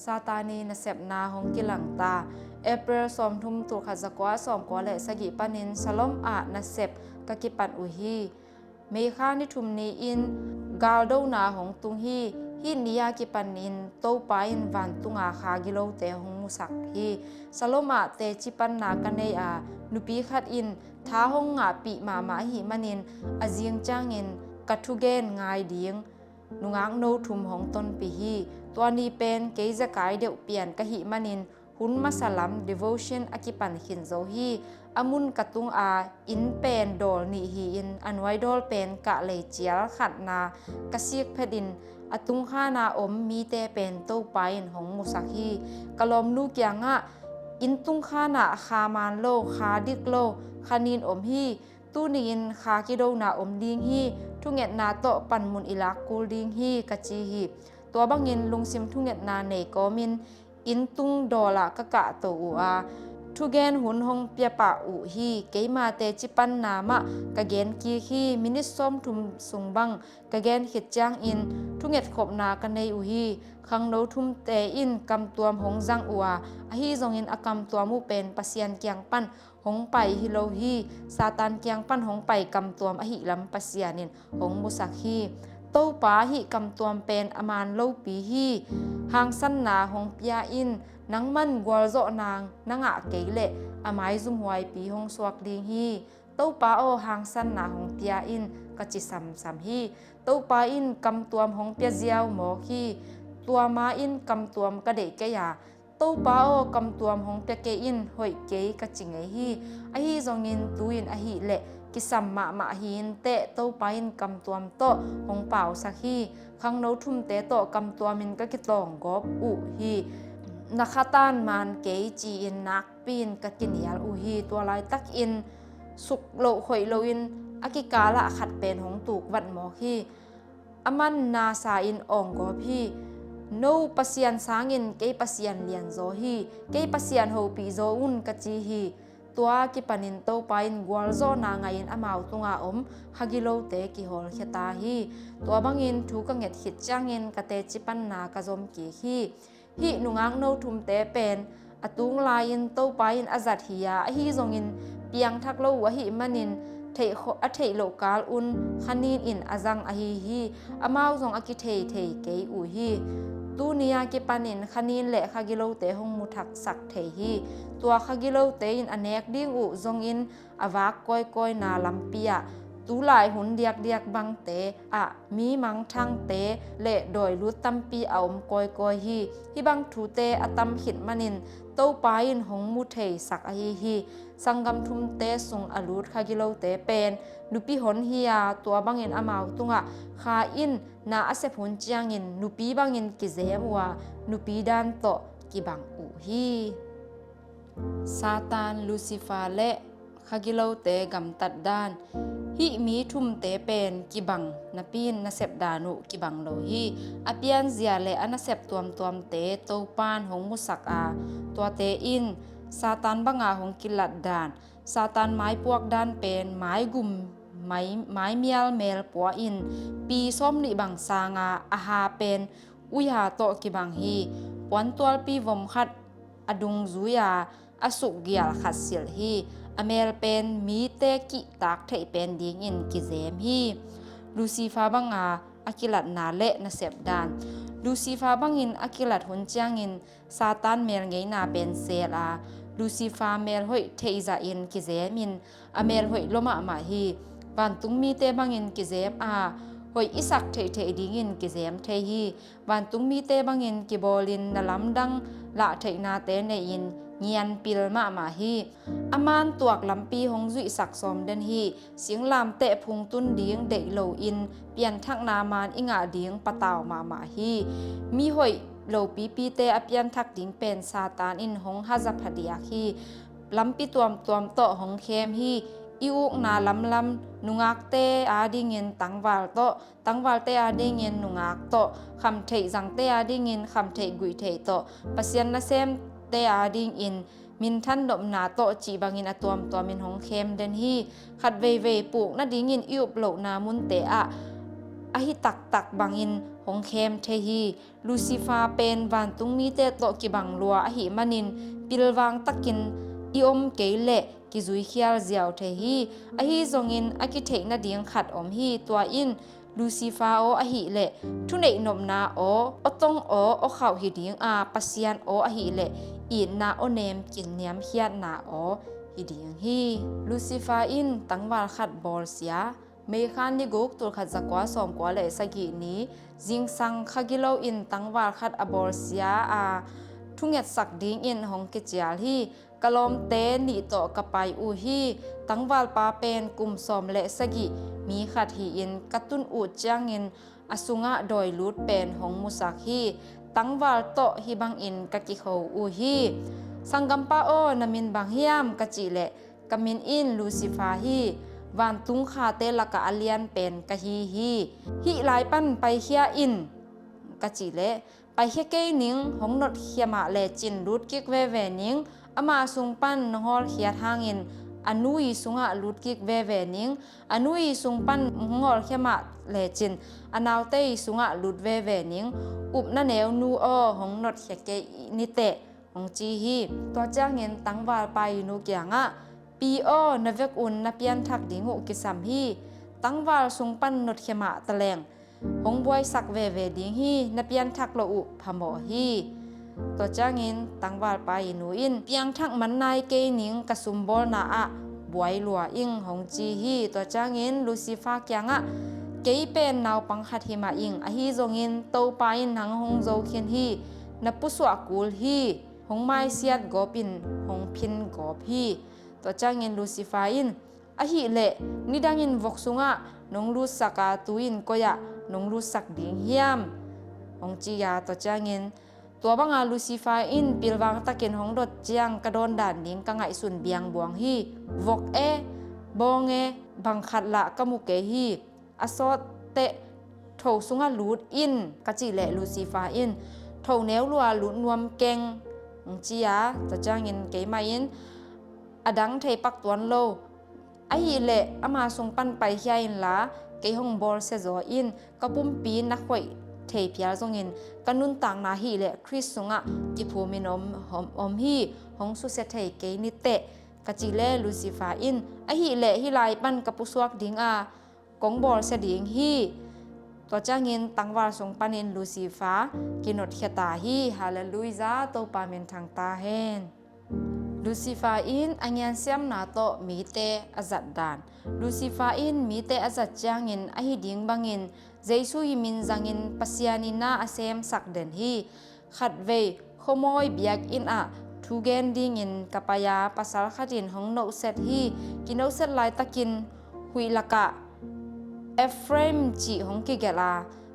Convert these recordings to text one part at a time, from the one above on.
ซาตานีนะเสพนาหงกิลังตาเอเปรลสอมทุมตุขจักวาสอมกวาเลสกิปันินสลอมอานะเสพกะกิปันอุฮีเมฆานิทุมนีอินกาลโดนาหงตุงฮีฮินิยากิปันินโตปาอินวันตุงอาคากิโลเตหงมุสักฮีสลอมอาเตจิปันนากันเนอานุปีขัดอินท้าหงงาปีมามาหิมันินอาเจียงจางอินกัทุเกนงายเดียงนุงางโนทุมหงตนปีฮีตัวนี้เป็นเกยจะกายเดียวเปลี่ยนกะหิมันินหุนมาสลัม devotion อากิปันหินโซฮีอามุนกตุงอาอินเป็นดอลนีฮีอินอันไว้ดอลเป็นกะเลยเจียลขัดนากะเสียกเพดินอตุงข้านาอมมีเตเป็นโตไปอินของมุสักฮีกะลอมลูกยังะอินตุงข้านาคามานโลคาดิกโลคานินอมฮีตูนินคากิโดนาอมดิงฮีทุงเงตนาโตปันมุนอิลักกูดิงฮีกะจีฮีตัวบังเงินลุงซิมทุงเงตนาเนโกมินอินตุงดอลากะกะโตอูอาทุเกนหุนหงเปียปะอูฮีเกยมาเตจิปันนามะกะเกนกีฮีมินิซอมทุมสุงบังกะเกนขิดจางอินทุเงตขบนากันในอูฮีคังโนทุมเตอินกำตัวหงจังอูอาอฮีจงอินอกำตัวมูเป็นปะเซียนเกียงปันหงไปฮิโลฮีซาตานเกียงปันหงไปกำตัวอหิลำปะเซียนินหงมุสักฮีโตปาหิกำตัวเป็นอมานโลปีฮีหางสันนาหงปยาอินนังมันกวลโจนางนังอะเกยเลอไมซุมหวยปีหงสวกดิงฮีโตปาโอหางสันนาหงปยาอินกะจิสัมฮีโตปาอินกำตัวหงเปียเจียวหมอฮีตัวมาอินกำตัวกะเดกะยาโตปาโอกำตัวหงเปียเกอินหอยเกยกะจิงไอฮีไอฮีจงอินตุอินอหิเลกิสัมมาหินเตโตปาอินกำตัวโตหงเป่าสักฮีคังโนทุมเตโตกำตัวมินกะกิตองกอบอุฮีนักตานมันเกยจีอินนักปีนกะกินยาอุฮีตัวลายตักอินสุกโลหอยโลอินอากิกาละขัดเป็นหงตูกวัดหมอฮีอามันนาซาอินองกอบฮีโนปัสยันสางินเกยปัสยันเลียนโซฮีเกยปัสยันโฮปีโซอุนกะจีฮีตัวกิปันินโตไปอินกวลโซนางอินอมาวตุงอาอมฮากิโลเตกิฮอลเขตาฮีตัวบังอินถูกเง็ดหิดจางอินกะเตจิปันนากะซอมกีฮีฮีนุงางโนทุมเตเป็นอตุงลายินโตไปอินอาจัดฮียาฮีจงอินเปียงทักโลวะฮีมันินเทโคอเทโลกาลอุนคันินอินอาจังอฮีฮีอมาวจงอากิเทเกยอูฮีตูนิยากิปันินคันินเลคากิโลเตหงมุทักสักเทฮีตัวคากิโลเตอินอเนกดิ้งอุจงอินอวากก้อยนาลัมเปียตูหลายหุนเดียกบังเตอะมีมังทังเตเละโดยรุดตัมปีเอามก้อยฮีบังทูเตอตัมขิดมันินโตปายินหงมุเทสักอฮีสังกัมทุมเตสุงอลูดคากิโลเตเป็นนุปีหนฮียาตัวบังอินอมาวตุงะคาอินนาอเซพุนจียงอินนุปีบังอินกิเซมวานุปีดันโตกิบังอูฮีซาตานลูซิฟาเลคากิโลเตกัมตัดดานฮิมีทุมเตเป็นกิบังนาปีนนาเซบดานุกิบังโลฮีอเปียนเซียเลอนาเซบตัวมเตโตปานหงมุสักอาตัวเตอินซาตานบังอาหงกิลัดดานซาตานไม้พวกด้านเป็นไม้กุมไม้เมียลเมลปัวอินปีส้มนิบังสางาอาหาเป็นอุยหาโตกิบังฮีปวนตัวปีวมขัดอดุงซุยาอสุกเกียลขัดเสียลฮีอเมลเป็นมีเตกิตักเทเป็นดิงอินกิเซมฮีลูซิฟาบังอาอากิลัดนาเลนาเซบดานลูซิฟาบังอินอากิลัดหุนจางอินซาตานเมลไงนาเป็นเซลาลูซิฟาเมลหอยเทอิซาอินกิเซมินอเมลหอยลมะมาฮีวันตุงมีเตบังอินกิเซมอาหอยอิสักเทดิงอินกิเซมเทฮีวันตุงมีเตบังอินกิบอลินนาลัมดังละเทนาเตเนอินเงียนปิลมาฮีอามานตัวกลำปีหงจุยสักสมเดนฮีเสียงลามเตะพุงตุนเดียงเดโลอินเปลี่ยนทักนามานอิงาเดียงปะตาวมาฮีมีหอยโลปีเตอเปลี่ยนทักดิงเป็นซาตานอินหงฮาจับพเดียฮีลำปีตัวโตหงเคมฮีอิวนาลำนุงักเตอาดิเงินตังวาลเตอาดิเงินนุงักโตคำเทจังเตอาดิเงินคำเทกุยเทโตปัสยันละเซมเตอาดิงอินมินทันดมนาโตจีบังอินอตัวมินหงเคมเดนฮีขัดเวปูกนาดิงินอิวโปลนามุนเตอะอหิตักบังอิน หงเข้มเทฮีลูซิฟาเป็นวันตุงมีเตโตกิบังลัวอหิมันินปิลวังตักินอีอมเกยเลกิจุยเขียลเจียวเทฮีอหิจงอินอากิเทกนาเดียงขัดอมฮีตัวอินลูซิฟาโออหิเลทุเนนมนาโออตงโอข่าวหิดิงอาปัสยันโออหิเลอีนาโอเนมกินเนียมเฮียนาโอหิดิงฮีลูซิฟาอินตังวาลขัดบอลเสียเมคานนิกุกตัวขัดจักวาสอมกว่าเลสกีนี้จิงสังขกิโลอินตังวาลขัดอบอลเสียอาทุงเงสักดิงอินหงกิจยาลฮีกะลอมเตนิโตกะไปอูฮีตังวาลปาเป็นกุมสอมเลสกีมีขัดฮีอินกะตุนอูดจางอินอสุงะโดยลูดเป็นหงมุสักฮีตังวาลโตฮีบังอินกะกิโคอูฮีสังกัมปาโอนามินบังเฮียมกะจิเลกะมินอินลูซิฟาฮีวันตุงคาเตละกะอเลียนเป็นกะฮีฮิหลายปันไปเฮียอินกะจิเลไปเฮียเกนิงหงนดเฮียมาเลจินรูดกิกเวเวนิงอามาสุงปันนฮอลเฮียทางอินอนุยสุงะรูดกิกเวเวนิงอนุยสุงปันหงอลเฮียมาเลจินอนาวเตยสุงะรูดเวเวนิงอุบนาแนวนูอหงนดเฮียเกนิเตหงจีฮีตัวจ้างเงินตังวาไปนูกยังะปีโอนเวกอุนนเปียนทักดิงุกิสัมฮีตังวาสุงปันนดเขมาตะแลงหงบวยสักเวเวดิงฮีนเปียนทักโลอุพะโมฮีตัวจ้างเงินตังวาไปนูอินเปียงทักมันนายเกนิงกะสุมบอลนาอะบวยหลัวอิงหงจีฮีตัวจ้างเงินลูซิฟาเกียงะเกยเป็นนาวปังขัดหิมาอิงอฮีจงอินโตปาอินหังหงโจเขียนฮีนปุสวากูลฮีหงไม้เสียดกอปินหงพินกอพีตัวจ้างเงินลูซิฟาอินอหิเลนิดังอินวกสุงะนงลูสักาตุอินก็ยะนงลูสักดิงเฮียมหงจียาตัวจ้างเงินตัวบังอาลูซิฟาอินปิลวังตะเกนหงดดเจียงกระโดนด่านดิงกังไอสุนเบียงบวงฮีวกบองบังขัดละกมุเกฮีอสอดเตะโถสุงะลูดอินกะจิเลลูซิฟาอินโถแนวลัวลุนวมเก่งจียาตัวจ้างเงินเกยมาอินอดังเทปักตวนโลไอฮีเลอามาส่งปันไปเฮียอินละเกยหงบอลเซจออินกะปุ่มปีนักไว้เทพิอาจงอินกันนุนต่างนาฮีเลคริสสุงะกิพูมินอมฮีหงสุเซเทเกยนิเตกะจิเลลูซิฟาอินไอฮีเลฮิไลปันกะปุสวกดิงอากงบอลเสดิงฮีตัวจ้างเงินตังวาส่งปันินลูซิฟากินอดเขตาฮีฮาเลลูยาโตปาเมนทางตาเฮนลูซิฟาอินอัญญาเซียมนาโตมีเตอจัดดานลูซิฟาอินมีเตอจัดจ้างเงินอหิดิงบังเงินเจสุยิมินจังเงินปัสยานินาอาเซมสักเดนฮีขัดเวขโมยเบียกอินอะทูเกนดิงินกะปายาปัสสาวะขัดินของโนเซตฮีกินโนเซตไลตะกินหุยละกะเอฟเรมจีของกิเกลา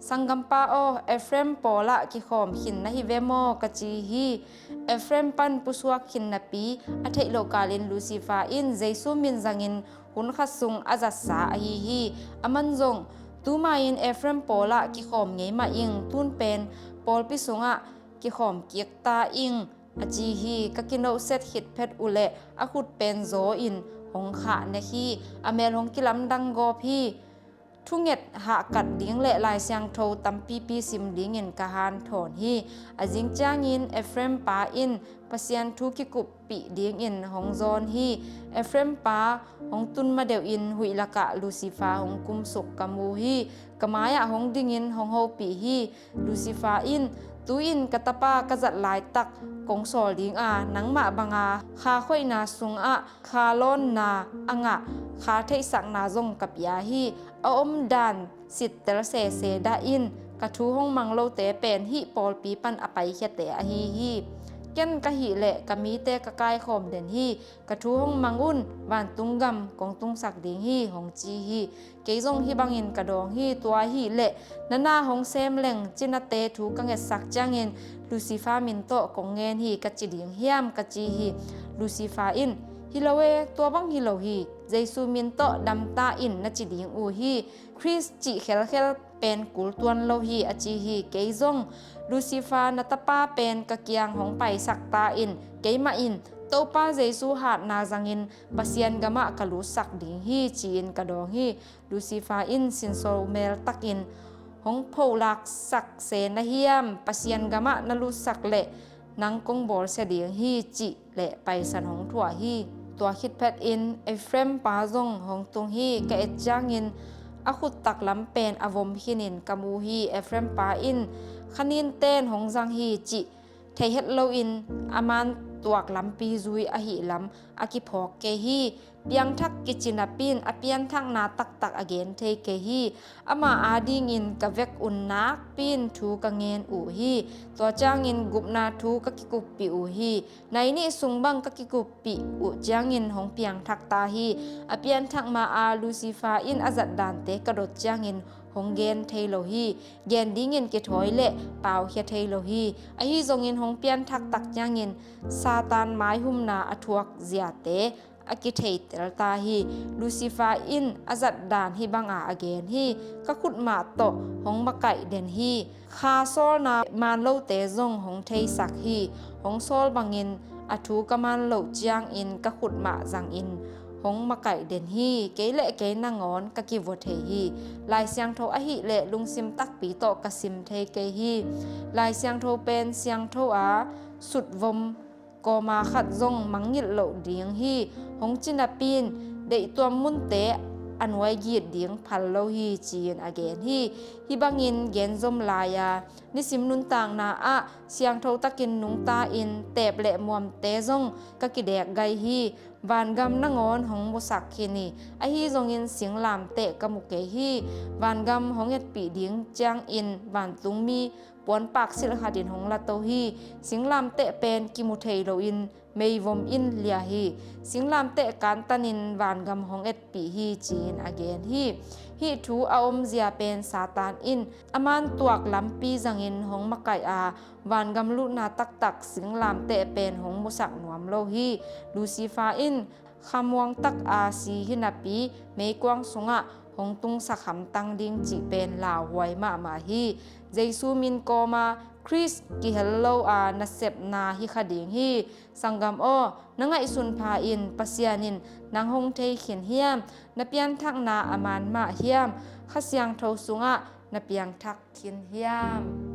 สังกัมปาโอเอฟเรมปอละกิขอมขินนะฮิเวโมกะจีฮีเอฟเรมปันปุสวกขินนะปีอะเทโลกาลินลูซิฟาอินเจซูมินจังอินหุนขัดซุงอาจัสสาอฮีฮีอามันจงตูมาอินเอฟเรมปอละกิขอมไงมาอิงตุนเป็นปอลปิสุงะกิขอมเกียกตาอิงอจีฮีกะกินโนเซตฮิตเพชอุเลอะขุดเป็นโซอินหงขะเนฮีอเมลหงกิลัมดังโกพีทุงเงตหากัดเลี้ยงเละลายเสียงโทตัมปีซิมดิ้งเงินกะฮานถอนฮีอจิงจ้างอินเอฟเรมปาอินปัสยันทุกิกุปปีดิ้งอินหงซอนฮีเอฟเรมปาหงตุนมาเดวอินหุยละกะลูซิฟาหงกุมสุกกะมูฮีกะมายะหงดิ้งอินหงโฮปีฮีลูซิฟาอินตูอินกะตะปากะจัดลายตักกงสอลดิ้งอานังมะบังอาคาค่อยนาสุงอะคาลอนนาอังะคาเทสักนาจงกับยาฮีอมดันสิทเตรเซเซดาอินกะทูห้องมังโลเตเป็นฮิปอลปีปันอไปเขเตอฮีฮีเก้นกะหิเลกะมีเตกะกายขอมเด่นฮีกะทูห้องมังอุนวานตุงกำกงตุงสักดิงฮีหงจีฮีเกยจงฮีบังอินกะดองฮีตัวฮีเลนานาหงเซมเล็งจินาเตทูกังเอสักจางอินลูซิฟามินโตกงเงินฮีกะจิดิงเฮียมกะจีฮีลูซิฟาอินฮิโลเวตัวบังฮิโลฮีเจซูมินโตดัมตาอินนจิดิงอูฮีคริสจิเคลเป็นกุลตวนโลฮีอจีฮีเกยจงลูซิฟานตปาเป็นกะเกียงหงไปสักตาอินเกยมาอินโตปาเจซูหาดนาจังอินปัสยันกะมะกะลูสักดิงฮีจีนกะดองฮีลูซิฟาอินซินโซเมลตักอินห หงโพลักสักเสนเฮียมปะเซียนกะมะนลุสักเละนังกงบอลเสดียงฮีจิเละไปสันหงถั่วฮีตัวคิดแพทอินไอเฟรมปาซงหงตุงฮีกะเอ็ดจางอินอขุดตักลำเป็นอวมหินินกามูฮีไอเฟรมปาอินขนินเต้นหงจังฮีจิเทเฮ็ดโลอินอามันตัวกลำปีซุยอหิลำอากิพอกเกฮีเปียงทักกิจินาปินอเปียนทักนาตักตักอเกนเทเกฮีอามาอาดิงินกะเวกอุนนักปินทูกะเงนอูฮีตัวจางอินกุบนาทูกะกิกุปปีอูฮีในนี้สุงบังกะกิกุปปีอูจางอินหงเปียงทักตาฮีอเปียนทักมาอาลูซิฟาอินอาจัดดานเตกะดดจางอินหงเกนเทโลฮีเกนดิงินเกถอยเละเปล่าเฮเทโลฮีอฮีจงอินหงเปียนทักตักจางอินซาตานไม้หุมนาอทวกเซียเตอากิเทตรตาฮีลูซิฟาอินอาจัดดานฮีบังอาเกนฮีกะขุดมาโตหงมะไก่เดนฮีคาโซลนามานโลเตซงหงเทสักฮีหงโซลบังอินอทูกะมันโลจางอินกะขุดมาจังอินหงมะไก่เดนฮีเกเลเกนางอนกะกิวเทฮีลายเสียงโทอหิเลลุงซิมตักปีโตกะซิมเทเกฮีลายเสียงโทเป็นเสียงโทอาสุดวมก็มาขัดซงมังยิดโลเดียงฮีหงจินาปีนเดตัวมุนเตอันไว้ยีดเดียงพันโลฮีจีนอเกนฮีบังอินเกนซมลายานิสิมนุนต่างนาอะเสียงโทตะกินนุงตาอินเตบเละมวมเตซงกะกิแดกไกฮีบานกำนางอนหงมุสักคินีไอฮีจงอินเสียงลามเตะกะมุกเกฮีบานกำหงเอ็ดปีเดียงจางอินบานตุงมีปวนปากสิลหาดินหงลาโตฮีเสียงลามเตะเป็นกิมุเทโลอินเมยวมอินเลียฮีเสียงลามเตะการตันินบานกำหงเอ็ดปีฮีจีนอเกนฮีทูอาอมเซียเป็นซาตานอินอามันตัวกลำปีจังอินหงมะไก่อาบานกำลุนาตักตักเสียงลามเตะเป็นหงมุสักหนวมโลฮีลูซิฟาอินคำวงตักอาซีหินาปีเมกวางสงะหงตุงสักคำตังดิงจีเป็นลาวไวมาฮีเจซูมินโกมาคริสกิเฮลโลอานาเซบนาฮิคดิงฮีสังกำโอนังไอสุนพาอินปัสยานินนางหงเทเขียนเฮียมนเปียนทักนาอามานมาเฮียมขเสียงโทสุงะนเปียงทักเขียนเฮียม